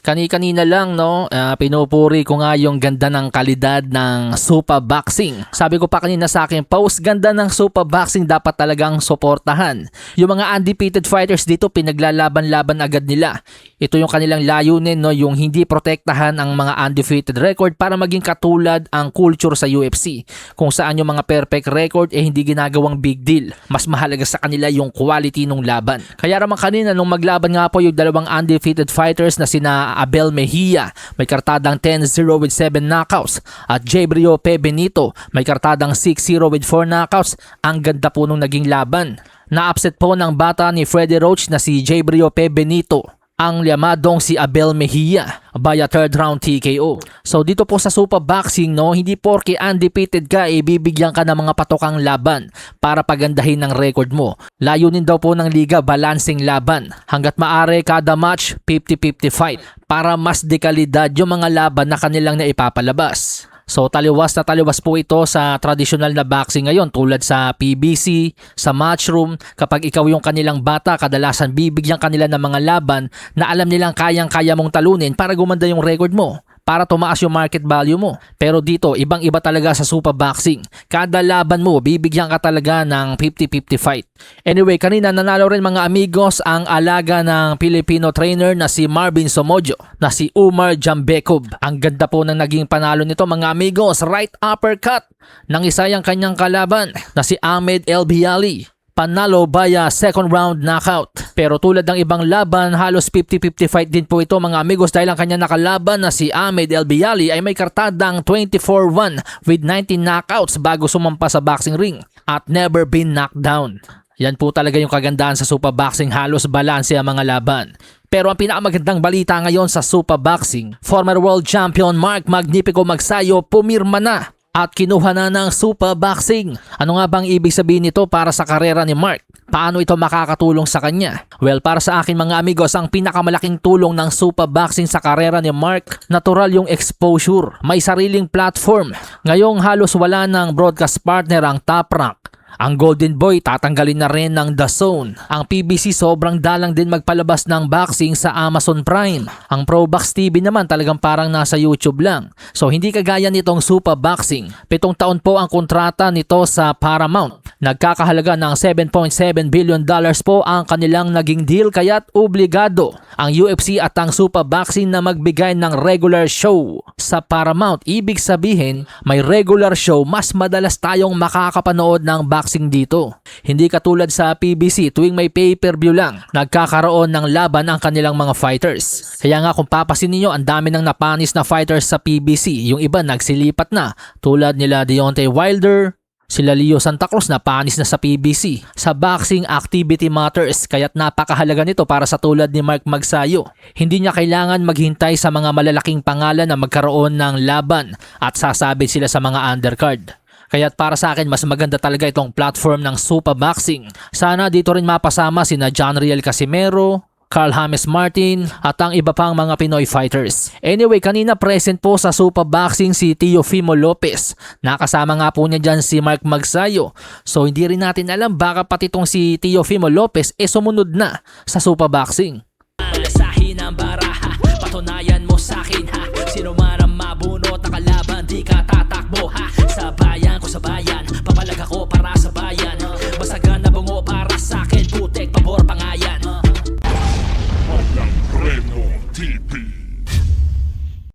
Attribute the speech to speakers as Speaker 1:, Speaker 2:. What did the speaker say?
Speaker 1: Kani-kanina lang no, pinupuri ko nga yung ganda ng kalidad ng Supa Boxing. Sabi ko pa kanina sa aking post, ganda ng Supa Boxing, dapat talagang suportahan. Yung mga undefeated fighters dito, pinaglalaban-laban agad nila. Ito yung kanilang layunin, no, yung hindi protektahan ang mga undefeated record para maging katulad ang culture sa UFC. Kung saan yung mga perfect record hindi ginagawang big deal. Mas mahalaga sa kanila yung quality ng laban. Kaya naman kanina nung maglaban nga po yung dalawang undefeated fighters na sina Abel Mejia, may kartadang 10-0 with 7 knockouts, at Jabrio P. Benito, may kartadang 6-0 with 4 knockouts. Ang ganda po nung naging laban. Na-upset po ng bata ni Freddie Roach na si Jabrio P. Benito ang liamadong si Abel Mejia via third round TKO. So dito po sa Supa Boxing, no, hindi porke undefeated ka, bibigyan ka ng mga patokang laban para pagandahin ng record mo. Layunin daw po ng liga, balancing laban. Hanggat maaari kada match 50-50 fight para mas dekalidad yung mga laban na kanilang naipapalabas. So taliwas na taliwas po ito sa traditional na boxing ngayon, tulad sa PBC, sa Matchroom. Kapag ikaw yung kanilang bata, kadalasan bibigyan kanila ng mga laban na alam nilang kayang-kaya mong talunin para gumanda yung record mo, para tumaas yung market value mo. Pero dito, ibang-iba talaga sa Supa Boxing. Kada laban mo, bibigyan ka talaga ng 50-50 fight. Anyway, kanina nanalo rin mga amigos ang alaga ng Filipino trainer na si Marvin Somojo, na si Umar Jambekov. Ang ganda po ng naging panalo nito mga amigos, right uppercut ng isa yung kanyang kalaban na si Ahmed El Biali. Panalo via second round knockout. Pero tulad ng ibang laban, halos 50-50 fight din po ito mga amigos, dahil ang kanyang nakalaban na si Ahmed El Biali ay may kartadang 24-1 with 19 knockouts bago sumampa sa boxing ring at never been knocked down. Yan po talaga yung kagandahan sa Supa Boxing, halos balanse ang mga laban. Pero ang pinakamagandang balita ngayon sa Supa Boxing, former world champion Mark Magnifico Magsayo pumirma na at kinuha na ng Supa Boxing. Ano nga bang ibig sabihin nito para sa karera ni Mark? Paano ito makakatulong sa kanya? Well, para sa akin mga amigos, ang pinakamalaking tulong ng Supa Boxing sa karera ni Mark, natural yung exposure. May sariling platform. Ngayong halos wala ng broadcast partner ang Top Rank. Ang Golden Boy tatanggalin na rin ng DAZN. Ang PBC sobrang dalang din magpalabas ng boxing sa Amazon Prime. Ang Probox TV naman talagang parang nasa YouTube lang. So hindi kagaya nitong Supa Boxing. 7 taon po ang kontrata nito sa Paramount. Nagkakahalaga ng $7.7 billion po ang kanilang naging deal, kaya't obligado ang UFC at ang Supa Boxing na magbigay ng regular show sa Paramount. Ibig sabihin, may regular show, mas madalas tayong makakapanood ng boxing dito. Hindi katulad sa PBC, tuwing may pay-per-view lang, nagkakaroon ng laban ang kanilang mga fighters. Kaya nga kung papasin niyo, ang dami ng napanis na fighters sa PBC. Yung iba nagsilipat na, tulad nila Deontay Wilder, sila Leo Santa Cruz na panis na sa PBC. Sa boxing, activity matters, kaya't napakahalaga nito para sa tulad ni Mark Magsayo. Hindi niya kailangan maghintay sa mga malalaking pangalan na magkaroon ng laban at sasabit sila sa mga undercard. Kaya't para sa akin, mas maganda talaga itong platform ng Supa Boxing. Sana dito rin mapasama sina John Riel Casimero, Carl James Martin at ang iba pang mga Pinoy fighters. Anyway, kanina present po sa Supa Boxing si Teofimo Lopez. Nakasama nga po niya dyan si Mark Magsayo. So hindi rin natin alam, baka pati itong si Teofimo Lopez sumunod na sa Supa Boxing. Malasahin ang baraha, patunayan mo sa akin ha. Sino man ang mabunot na kalaban, di ka tatakbo ha. Sa bayan ko sa bayan, papalag ako para sa bayan. Basagan na bungo para sa akin, putek pabor pangayan.
Speaker 2: Walang Reno TV.